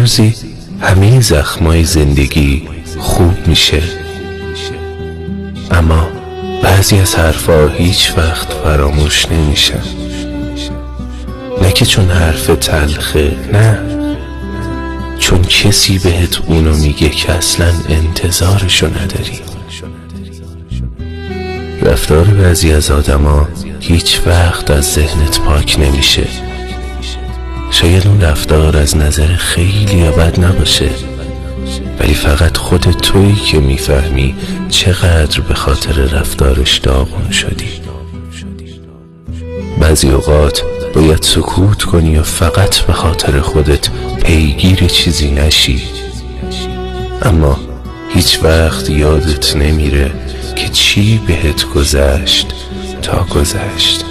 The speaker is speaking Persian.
روزی همه زخمای زندگی خوب میشه، اما بعضی از حرفا هیچ وقت فراموش نمیشن. نه که چون حرف تلخه، نه، چون کسی بهت اونو میگه که اصلا انتظارشو نداری. رفتار بعضی از آدما هیچ وقت از ذهنت پاک نمیشه. شاید اون رفتار از نظر خیلی بد نباشه، ولی فقط خود تویی که میفهمی چقدر به خاطر رفتارش داغون شدی. بعضی اوقات باید سکوت کنی و فقط به خاطر خودت پیگیر چیزی نشی، اما هیچ وقت یادت نمیره که چی بهت گذشت تا گذشت.